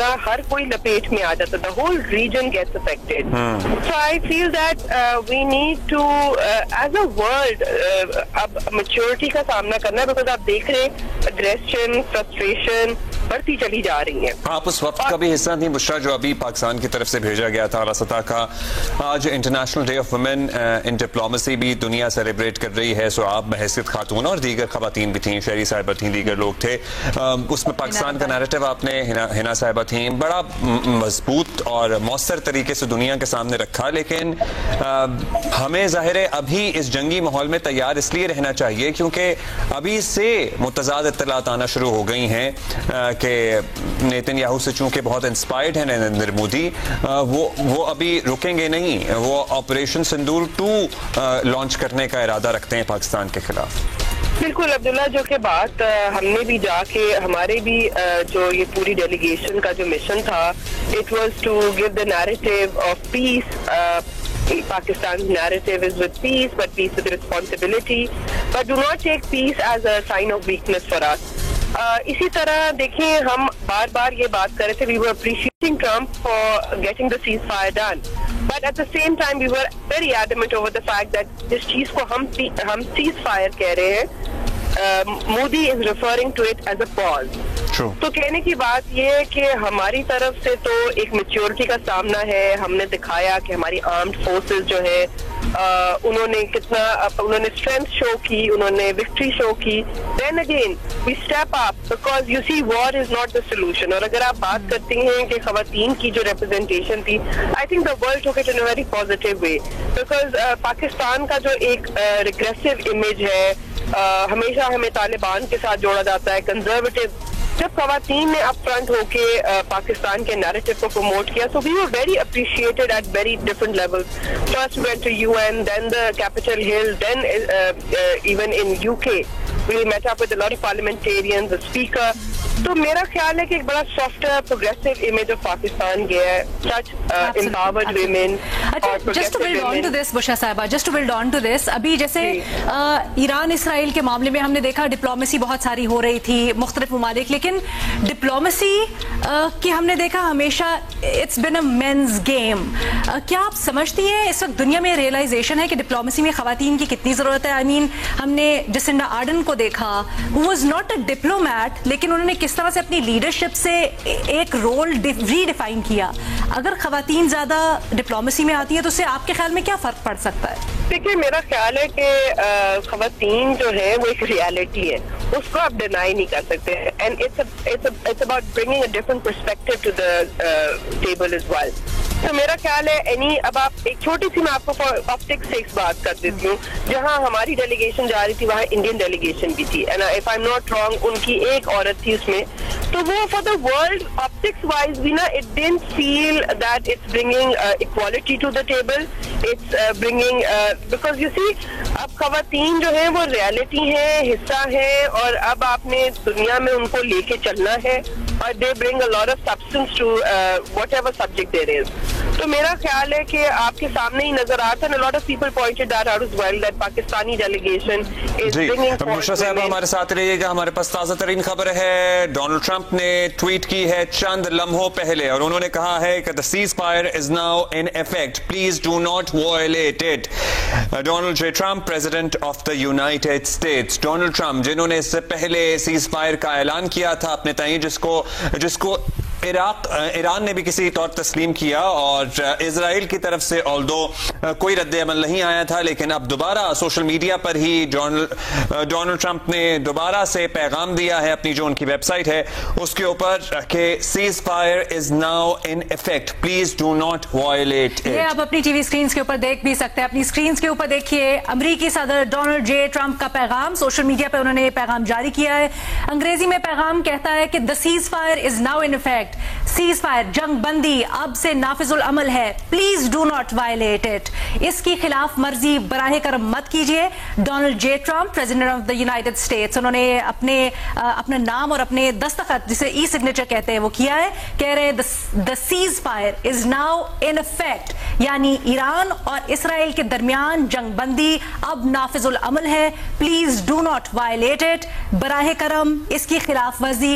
طرح ہر کوئی لپیٹ میں آ جاتا, the whole region gets affected. So I feel that we need to as a world اب maturity کا سامنا کرنا ہے, because آپ دیکھ رہے ہیں aggression, frustration بڑھتی چلی جا رہی ہیں. آپ اس وقت کا بھی حصہ تھیں بشرا جو ابھی پاکستان کی طرف سے بھیجا گیا تھا اعلیٰ سطح کا. آج international day of women in diplomacy بھی دنیا سیلیبریٹ کر رہی ہے, سو آپ بحیثیت خاتون اور دیگر خواتین بھی تھیں, شہری صاحبہ تھیں, دیگر لوگ تھے, اس میں پاکستان کا نیریٹو آپ نے ہنا صاحبہ تھیں بڑا مضبوط اور مؤثر طریقے سے دنیا کے سامنے رکھا. لیکن ہمیں ظاہر ہے ابھی اس جنگی ماحول میں تیار اس لیے رہنا چاہیے کیونکہ ابھی سے متضاد اطلاعات آنا شروع ہو گئی ہیں کہ نیتن یاہو سے چونکہ بہت انسپائرڈ ہیں نریندر مودی, وہ ابھی رکیں گے نہیں, وہ آپریشن سندور 2 لانچ کرنے کا ارادہ رکھتے ہیں پاکستان کے خلاف. بالکل عبداللہ, جو کہ بات ہم نے بھی جا کے ہمارے بھی جو یہ پوری ڈیلیگیشن کا جو مشن تھا, it was to give the narrative of peace. Pakistan's narrative is with peace, but peace with responsibility. But do not take peace as a sign of weakness for us. اسی طرح دیکھیں, ہم بار بار یہ بات کر رہے تھے, we were appreciating Trump for getting the ceasefire done. But at the same time, we were very adamant over the fact that جس چیز کو ہم ceasefire کہہ رہے ہیں, Modi is referring to it as a pause. تو کہنے کی بات یہ ہے کہ ہماری طرف سے تو ایک میچورٹی کا سامنا ہے. ہم نے دکھایا کہ ہماری آرمڈ فورسز جو ہے انہوں نے کتنا انہوں نے اسٹرینتھ شو کی, انہوں نے وکٹری شو کی. Then again we step up because you see war is not the solution. اور اگر آپ بات کرتے ہیں کہ خواتین کی جو ریپرزنٹیشن تھی, I think the world took it in a very positive way, because Pakistan کا جو ایک ریگریسو امیج ہے, ہمیشہ ہمیں طالبان کے ساتھ جوڑا جاتا ہے, کنزرویٹو. جب خواتین نے اپ فرنٹ ہو کے پاکستان کے نیریٹو کو پروموٹ کیا, so we were very appreciated at very different levels. First we went to UN, then the Capitol Hill, then even in UK we met up with a lot of parliamentarians, the speaker. تو میرا خیال ہے کہ ایک بڑا soft progressive image of Pakistan گیا ہے, such empowered women. Just to build on to this, بشرا صاحبہ, just to build on to this, ابھی جیسے ایران اسرائیل کے معاملے میں ہم نے دیکھا ڈپلومیسی بہت ساری ہو رہی تھی مختلف ممالک, لیکن ڈپلومیسی کی ہم نے دیکھا ہمیشہ it's been a man's game. کیا آپ سمجھتی ہیں اس وقت دنیا میں ریئلائزیشن ہے کہ ڈپلومیسی میں خواتین کی کتنی ضرورت ہے؟ آئی مین ہم نے جسنڈا آرڈن کو دیکھا, who was not a diplomat, لیکن انہوں نے کس طرح سے اپنی لیڈرشپ سے ایک رول ری ڈیفائن کیا. اگر خواتین زیادہ ڈپلومیسی میں آتی ہیں تو اس سے آپ کے خیال میں کیا فرق پڑ سکتا ہے؟ دیکھیے, میرا خیال ہے کہ خواتین جو ہے وہ ایک ریالٹی ہے, اس کو آپ ڈینائی نہیں کر سکتے, and it's about bringing a different perspective to the table as well. تو میرا خیال ہے اب آپ ایک چھوٹی سی میں آپ کو آپٹکس سے ایک بات کر دیتی ہوں, جہاں ہماری ڈیلیگیشن جا رہی تھی وہاں انڈین ڈیلیگیشن بھی تھی, and if I am not wrong ان کی ایک عورت تھی اس میں. تو وہ for the world optics wise بھی نا, it didn't feel that it's bringing equality to the table, it's bringing because you see اب خواتین جو ہیں وہ ریالٹی ہیں, حصہ ہیں, اور اب آپ نے دنیا میں ان کو لے کے چلنا ہے, اور they bring a lot of substance to whatever subject there is. تو میرا خیال ہے کہ آپ کے سامنے ہی نظر آتا ہے, a lot of people pointed that out as well, that Pakistani delegation is bringing forward. بشرا صاحب ہمارے ساتھ رہیے گا, ہمارے پاس تازہ ترین خبر ہے. ڈونلڈ ٹرمپ نے ٹویٹ کی ہے چند لمحوں پہلے, اور انہوں نے کہا ہے کہ the ceasefire is now in effect, please do not violate it. Donald J Trump, president of the United status. Donald Trump جنہوں نے اس سے پہلے سیز فائر کا اعلان کیا تھا اپنے تئیں, جس کو ایران نے بھی کسی طور تسلیم کیا, اور اسرائیل کی طرف سے although کوئی رد عمل نہیں آیا تھا, لیکن اب دوبارہ سوشل میڈیا پر ہی ڈونلڈ ٹرمپ نے دوبارہ سے پیغام دیا ہے اپنی جو ان کی ویب سائٹ ہے اس کے اوپر کہ ceasefire is now in effect, please do not violate. یہ آپ اپنی ٹی وی اسکرینز کے اوپر دیکھ بھی سکتے ہیں, اپنی اسکرینز کے اوپر دیکھیے امریکی صدر ڈونلڈ جے ٹرمپ کا پیغام. سوشل میڈیا پہ انہوں نے یہ پیغام جاری کیا ہے. انگریزی میں پیغام کہتا ہے کہ the ceasefire is now in effect, cease fire جنگ بندی اب سے نافذ العمل ہے, please do not violate it. اس کی خلاف ورزی براہ کرم مت کیجیے. Donald J Trump, president of the United States, انہوں نے اپنا نام اور اپنے دستخط جسے ای سگنیچر کہتے ہیں وہ کیا ہے. کہہ رہے the ceasefire is now in effect, یعنی ایران اور اسرائیل کے درمیان جنگ بندی اب نافذ العمل ہے, please do not violate it, براہ کرم اس کی خلاف ورزی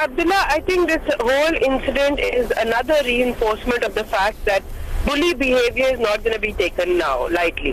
Abdullah, I think this whole incident is another reinforcement of the fact that bully behavior is not going to be taken now lightly.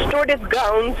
stood its grounds,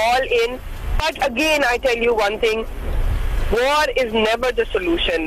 all in. But again, I tell you one thing, war is never the solution.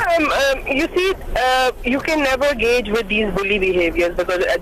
You see, you can never gauge with these bully behaviors because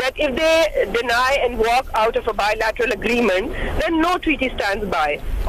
that if they deny and walk out of a bilateral agreement, then no treaty stands by.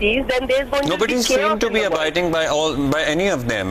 these, then there's going to be Nobody seemed to be abiding by any of them.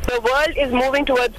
The world is moving towards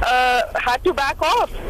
had to back off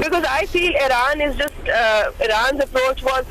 because I feel Iran is just Iran's approach was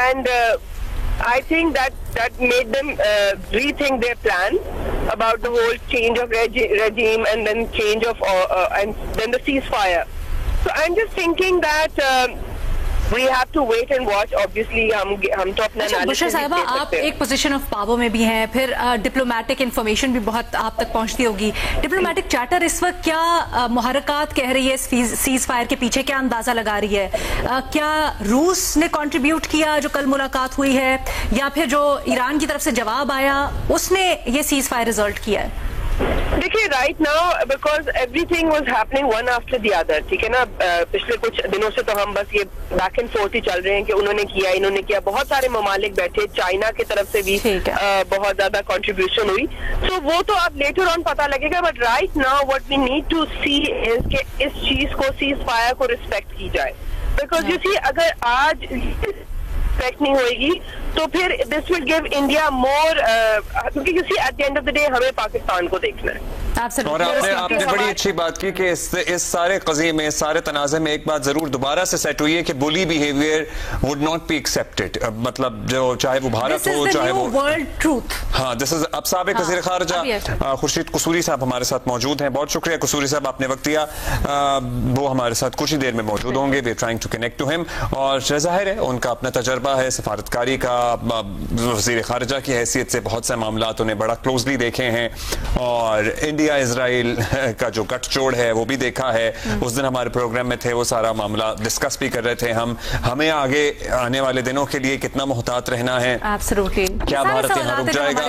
And I think that made them rethink their plan about the whole change of regime and then change of and then the ceasefire. So I'm just thinking that we have to wait and watch. Obviously ہم تو اپنا بشرا صاحبہ آپ ایک position of power میں بھی ہیں, پھر ڈپلومیٹک انفارمیشن بھی بہت آپ تک پہنچتی ہوگی. ڈپلومیٹک چارٹر اس وقت کیا محرکات کہہ رہی ہے سیز فائر کے پیچھے, کیا اندازہ لگا رہی ہے؟ کیا روس نے کنٹریبیوٹ کیا جو کل ملاقات ہوئی ہے, یا پھر جو ایران کی طرف سے جواب آیا اس نے یہ سیز فائر ریزلٹ کیا ہے؟ دیکھیے right now because every thing was happening one after the other, ٹھیک ہے نا. پچھلے کچھ دنوں سے تو ہم بس یہ بیک اینڈ فورتھ ہی چل رہے ہیں کہ انہوں نے کیا. بہت سارے ممالک بیٹھے, چائنا کی طرف سے بھی بہت زیادہ کنٹریبیوشن ہوئی. سو وہ تو اب لیٹر آن پتہ لگے گا, but right now what we need to see is کہ اس چیز کو, سیز فائر کو رسپیکٹ کی جائے. بیکاز یو سی اگر آج رسپیکٹ نہیں ہوئے گی تو پھر دس ول گیو انڈیا مور, کیونکہ you see at the end of the day ہمیں پاکستان کو دیکھنا ہے. اور آپ نے بڑی اچھی بات کی کہ اس سارے قضیے میں, اس سارے تنازع میں ایک بات ضرور دوبارہ سے سیٹ ہوئی ہے کہ bully behaviour would not be accepted. مطلب جو چاہے وہ بھارت ہو, چاہے وہ ورلڈ ٹروتھ. ہاں, دس از. اب سابق وزیر خارجہ خورشید قصوری صاحب ہمارے ساتھ موجود ہیں. بہت شکریہ قصوری صاحب, آپ نے وقت دیا. وہ ہمارے ساتھ کچھ ہی دیر میں موجود ہوں گے. We are trying to connect to ہم, اور ظاہر ہے ان کا اپنا تجربہ ہے سفارتکاری کا. وزیر خارجہ کی حیثیت سے بہت سے معاملات انہیں بڑا کلوزلی دیکھے ہیں, اور انڈیا اسرائیل کا جو گٹھ جوڑ ہے وہ بھی دیکھا ہے. اس دن ہمارے پروگرام میں تھے, وہ سارا معاملہ ڈسکس بھی کر رہے تھے. ہمیں آگے آنے والے دنوں کے لیے کتنا محتاط رہنا ہے, کیا بھارت یہاں رک جائے گا,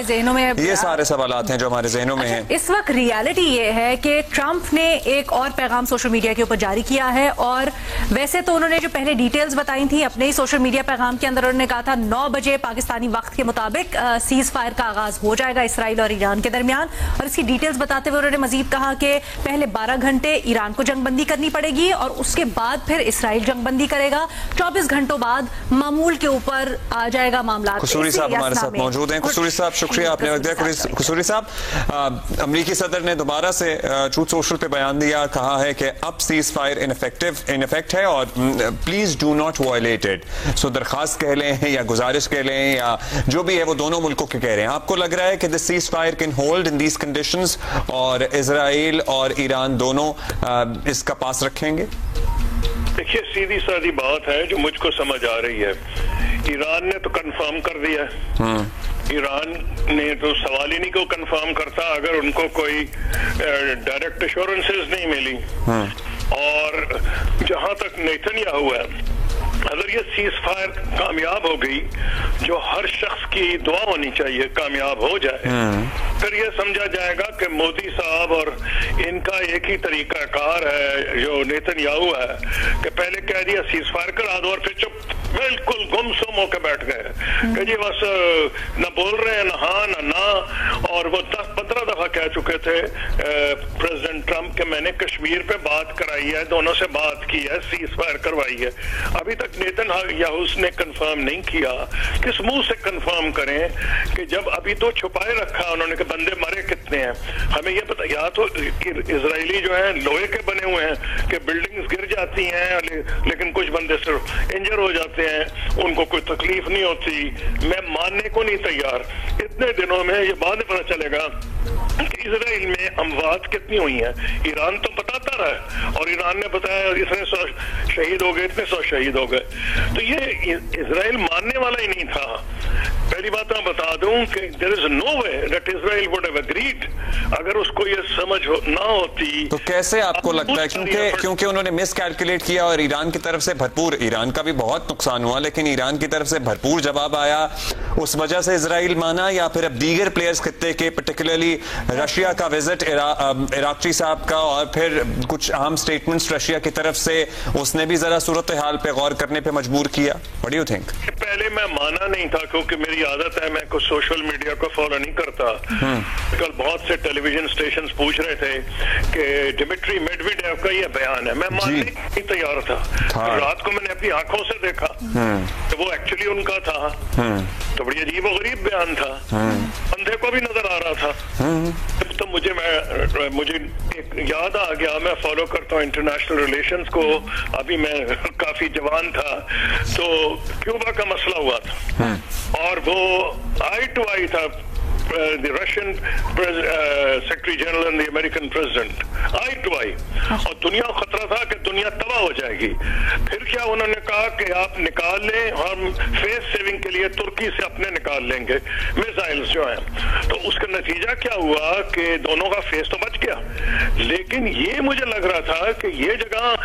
یہ سارے سوالات ہیں جو ہمارے ذہنوں میں ہیں. اس وقت ریالٹی یہ ہے کہ ٹرمپ نے ایک اور پیغام سوشل میڈیا کے اوپر جاری کیا ہے, اور ویسے تو انہوں نے جو پہلے ڈیٹیلز بتائی تھی اپنے ہی سوشل میڈیا پیغام کے اندر, انہوں نے کہا تھا 9 بجے پاکستانی وقت کے مطابق سیز فائر کا آغاز ہو جائے گا اسرائیل اور ایران کے درمیان. اور اس کی ڈیٹیلز بتاتے ہوئے انہوں نے مزید کہا کہ پہلے 12 گھنٹے ایران کو جنگ بندی کرنی پڑے گی, اور اس کے بعد پھر اسرائیل جنگ بندی کرے گا. 24 گھنٹوں بعد معمول کے اوپر آ جائے گا معاملات. قصوری صاحب ہمارے ساتھ موجود ہیں. قصوری صاحب شکریہ, آپ نے وقت دیا. قصوری صاحب, امریکی صدر نے دوبارہ سے ٹروتھ سوشل پہ بیان دیا, کہا ہے کہ اب سیز فائر ان افیکٹ ہے اور please do not violate it. So درخواست کہہ لیں یا گزارش کہہ لیں یا جو بھی ہے, وہ دونوں ملکوں کے کہہ رہے ہیں. آپ کو لگ رہا ہے کہ this ceasefire can hold in these conditions, اور اسرائیل اور ایران دونوں اس کا پاس رکھیں گے؟ دیکھیے سیدھی سادی بات ہے جو مجھ کو سمجھ آ رہی ہے. ایران نے تو کنفرم کر دیا ہے, ایران نے تو سوال ہی نہیں کہ وہ کنفرم کرتا اگر ان کو کوئی ڈائریکٹ ایشورنسز نہیں ملی. اور جہاں تک نیتن یاہو ہے, اگر یہ سیز فائر کامیاب ہو گئی, جو ہر شخص کی دعا ہونی چاہیے کامیاب ہو جائے, پھر یہ سمجھا جائے گا کہ مودی صاحب اور ان کا ایک ہی طریقہ کار ہے جو نیتن یاہو ہے, کہ پہلے کہہ دیا سیز فائر کرا دو اور پھر چپ بالکل گم سم ہو کے بیٹھ گئے کہ جی بس نہ بول رہے ہیں, نہ ہاں نہ نہ. اور وہ 10-15 دفعہ کہہ چکے تھے پریزیڈنٹ ٹرمپ کہ میں نے کشمیر پہ بات کرائی ہے, دونوں سے بات کی ہے, سیز فائر کروائی ہے. ابھی تک نیتن یاہو نے کنفرم نہیں کیا. کس منہ سے کنفرم کریں کہ جب ابھی تو چھپائے رکھا انہوں نے کہ بندے مرے کتنے ہیں. ہمیں یہ پتا, یا تو اسرائیلی جو ہیں لوہے کے بنے ہوئے ہیں کہ بلڈنگز گر جاتی ہیں لیکن کچھ بندے صرف انجر ہو جاتے ہیں, ان کو کوئی تکلیف نہیں ہوتی. میں ماننے کو نہیں تیار. اتنے دنوں میں یہ بعد پتہ چلے گا کہ اسرائیل میں اموات کتنی ہوئی ہیں. ایران تو بتاتا رہا, اور ایران نے بتایا اتنے 100 شہید ہو گئے, اتنے 100 شہید ہو گئے. تو یہ اسرائیل ماننے والا ہی نہیں تھا. پہلی بات میں بتا دوں کہ there is no way that Israel would have agreed. اگر اس کو یہ سمجھ نہ ہوتی تو کیسے آپ کو لگتا ہے, کیونکہ انہوں نے مس کیلکولیٹ کیا اور ایران کی طرف سے بھرپور, ایران کا بھی بہت نقصان ہوا لیکن ایران کی طرف سے بھرپور جواب آیا, اس وجہ سے اسرائیل مانا, یا پھر اب دیگر پلیئرز خطے کے پرٹیکولرلی رشیا کا وزٹ عراقچی صاحب کا, اور پھر کچھ اہم سٹیٹمنٹس رشیا کی طرف سے, اس نے بھی ذرا صورتحال پہ غور کرنے پہ مجبور کیا. What do you think? پہلے میں مانا نہیں تھا کیونکہ میری عادت ہے, میں کچھ سوشل میڈیا کو فالو نہیں کرتا. کل بہت سے ٹیلی ویژن اسٹیشنز پوچھ رہے تھے کہ ڈیمیٹری میڈویڈیو کا یہ بیان ہے, میں ماننے نہیں تیار تھا. رات کو میں نے اپنی آنکھوں سے دیکھا کہ وہ ایکچولی ان کا تھا, تو بڑی عجیب و غریب بیان تھا, اندھے کو بھی نظر آ رہا تھا. تو مجھے ایک یاد آ گیا, میں فالو کرتا ہوں انٹرنیشنل ریلیشنز کو, ابھی میں کافی جوان تھا تو کیوبا کا مسئلہ ہوا تھا, اور وہ آئی ٹو آئی تھا the Russian Secretary General and the American President eye to eye, اور دنیا کو خطرہ تھا کہ دنیا تباہ ہو جائے گی. پھر کیا انہوں نے کہا کہ آپ نکال لیں, ہم فیس سیونگ کے لیے ترکی سے اپنے نکال لیں گے میزائلز جو ہیں. تو اس کا نتیجہ کیا ہوا کہ دونوں کا فیس تو بچ گیا, لیکن یہ مجھے لگ رہا تھا کہ یہ جگہ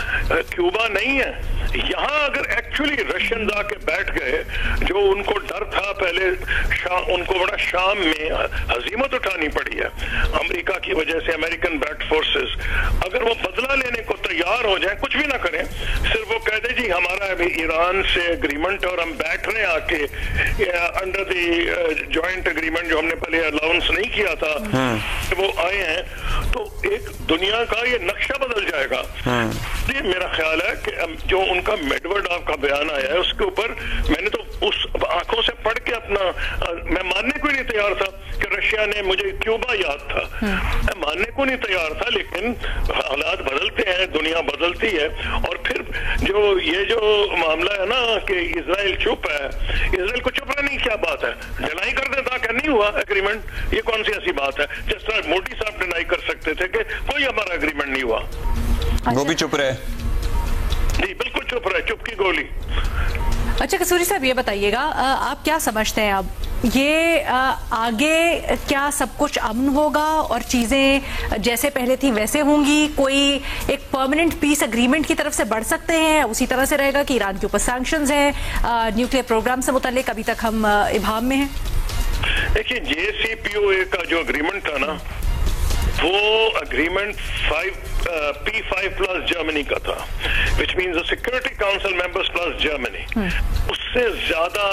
کیوبا نہیں ہے. یہاں اگر ایکچولی رشین آ کے بیٹھ گئے, جو ان کو ڈر تھا پہلے, ان کو بڑا شام میں ہزیمت اٹھانی پڑی ہے امریکہ کی وجہ سے, امریکن بیٹ فورسز, اگر وہ بدلہ لینے کو تیار ہو جائیں, کچھ بھی نہ کریں, صرف وہ کہہ دیں جی ہمارا ابھی ایران سے اگریمنٹ اور ہم بیٹھ رہے ہیں آ کے انڈر دی جوائنٹ اگریمنٹ جو ہم نے پہلے الاؤنس نہیں کیا تھا, وہ آئے ہیں, تو ایک دنیا کا یہ نقشہ بدل جائے گا. یہ میرا خیال ہے کہ جو ان کا میڈورڈاف کا بیان آیا ہے اس کے اوپر میں نے تو اس آنکھوں سے پڑھ کے اپنا, میں ماننے کو نہیں تیار تھا کہ رشیا نے, مجھے کیوبا یاد تھا, میں ماننے کو نہیں تیار تھا, لیکن حالات بدلتے ہیں, دنیا بدلتی ہے. اور پھر جو یہ جو معاملہ ہے نا کہ اسرائیل چپ ہے, اسرائیل کو چپ رہنے کی کیا بات ہے, ڈینائی کر دیتا کہ نہیں ہوا اگریمنٹ, یہ کون سی ایسی بات ہے, جس طرح مودی صاحب ڈینائی کر سکتے تھے کہ کوئی ہمارا اگریمنٹ نہیں ہوا, وہ بھی چپ رہے. جی بالکل چپ رہے, چپ کی گولی. اچھا قصوری صاحب یہ بتائیے گا, آپ کیا سمجھتے ہیں اب یہ آگے کیا سب کچھ امن ہوگا اور چیزیں جیسے پہلے تھی ویسے ہوں گی, کوئی ایک پرماننٹ پیس اگریمنٹ کی طرف سے بڑھ سکتے ہیں, اسی طرح سے رہے گا کہ ایران کے اوپر سینکشنز ہیں, نیوکلیئر پروگرام سے متعلق ابھی تک ہم ابہام میں ہیں؟ دیکھیے JCPOA کا جو اگریمنٹ تھا نا, وہ اگریمنٹ P5+ جرمنی کا تھا, which means the Security Council members plus Germany. اس سے زیادہ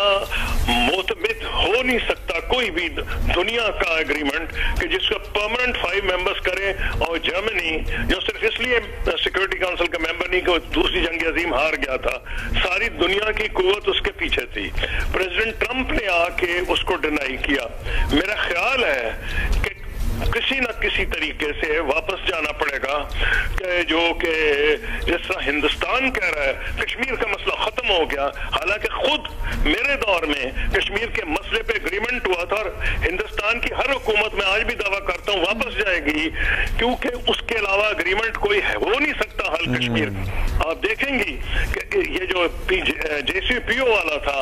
معتمد ہو نہیں سکتا کوئی بھی دنیا کا اگریمنٹ کہ جس کو پرماننٹ 5 ممبرس کریں, اور جرمنی جو صرف اس لیے سیکورٹی کاؤنسل کا ممبر نہیں کہ دوسری جنگ عظیم ہار گیا تھا, ساری دنیا کی قوت اس کے پیچھے تھی. پریزیڈنٹ ٹرمپ نے آ کے اس کو ڈینائی کیا. میرا خیال ہے کہ کسی نہ کسی طریقے سے واپس جانا پڑے گا, کہ جو کہ جس طرح ہندوستان کہہ رہا ہے کشمیر کا مسئلہ ختم ہو گیا, حالانکہ خود میرے دور میں کشمیر کے مسئلے پہ اگریمنٹ ہوا تھا, اور ہندوستان کی ہر حکومت میں آج بھی دعویٰ کرتا ہوں واپس جائے گی, کیونکہ اس کے علاوہ اگریمنٹ کوئی ہو نہیں سکتا حل کشمیر. آپ دیکھیں گی کہ یہ جو JCPO والا تھا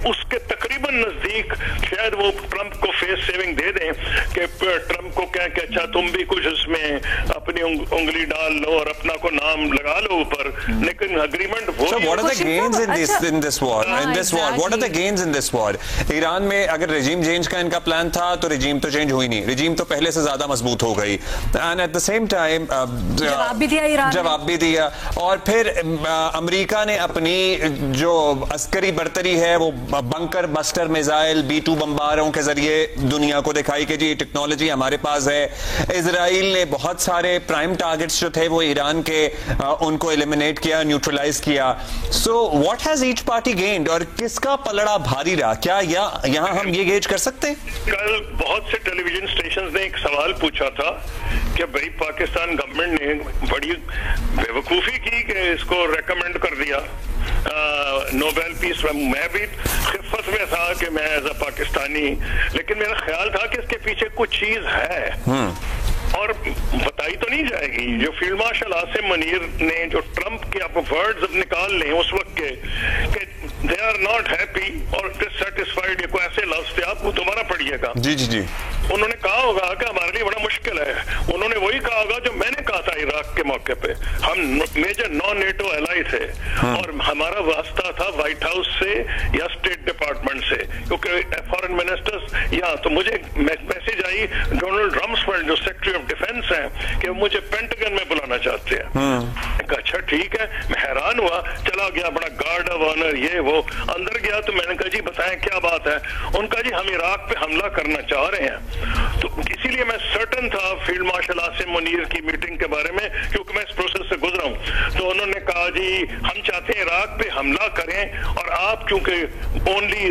اس کے تقریباً نزدیک شاید وہ ٹرمپ کو فیس سیونگ دے دیں کہ ٹرمپ کو کہہ کہ اچھا تم بھی کچھ اس میں اپنی انگلی ڈال لو اور اپنا کو نام لگا لو اوپر, لیکن اگریمنٹ وہ. So what are the gains in this war? What are the gains in this war? Iran میں اگر رجیم چینج کا ان کا پلان تھا تو رجیم تو چینج ہوئی نہیں, رجیم تو پہلے سے زیادہ مضبوط ہو گئی, and at the same time جواب بھی دیا, اور پھر امریکہ نے اپنی جو عسکری برتری ہے وہ بنکر بسٹر میزائل B-2 بمباروں کے ذریعے دنیا کو دکھائی کہ جی ٹیکنالوجی ہمارے پاس ہے. اسرائیل نے بہت سارے پرائم ٹارگٹس جو تھے وہ ایران کے, ان کو ایلیمینیٹ کیا, نیوٹرلائز کیا. So what has each party gained, اور کس کا پلڑا بھاری رہا, کیا یہاں ہم یہ گیج کر سکتے ہیں؟ کل بہت سے ٹیلی ویژن اسٹیشنز نے ایک سوال پوچھا تھا کہ بھائی پاکستان گورنمنٹ نے بڑی بیوقوفی کی کہ اس کو ریکمینڈ کر دیا نوبیل پیس. میں بھی خفت میں تھا کہ میں ایز اے پاکستانی, لیکن میرا خیال تھا کہ اس کے پیچھے کچھ چیز ہے اور بتائی تو نہیں جائے گی. جو فیلڈ مارشل عاصم منیر نے جو ٹرمپ کے آپ ورڈز نکال لیں اس وقت کے کہ دے آر ناٹ ہیپی اور ڈسسیٹسفائیڈ, یہ کوئی ایسے لفظ تھے, آپ کو دوبارہ پڑھیے گا. جی انہوں نے کہا ہوگا کہ ہمارے لیے بڑا مشکل ہے. انہوں نے وہی کہا ہوگا جو میں نے کہا تھا عراق کے موقع پہ, ہم میجر نان نیٹو الائی تھے اور ہمارا واسطہ تھا وائٹ ہاؤس سے یا اسٹیٹ ڈپارٹمنٹ سے, کیونکہ فارن منسٹرز یا تو مجھے میسج آئی ڈونلڈ رمسفیلڈ جو سیکرٹری آف ڈیفینس ہیں کہ مجھے پینٹاگن میں بلانا چاہتے ہیں. اچھا ٹھیک ہے, میں حیران ہوا, چلا گیا بڑا گارڈ آف آنر یہ وہ, اندر گیا تو میں نے کہا جی بتائیں کیا بات ہے. ان کا جی ہم عراق پہ حملہ کرنا چاہ رہے ہیں. تو اسی لیے میں سرٹن تھا فیلڈ مارشل عاصم منیر کی میٹنگ کے بارے میں, کیونکہ میں اس پروسیس سے گزرا ہوں. تو انہوں نے کہا جی ہم چاہتے ہیں عراق پہ حملہ کریں, اور آپ چونکہ اونلی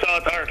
7-8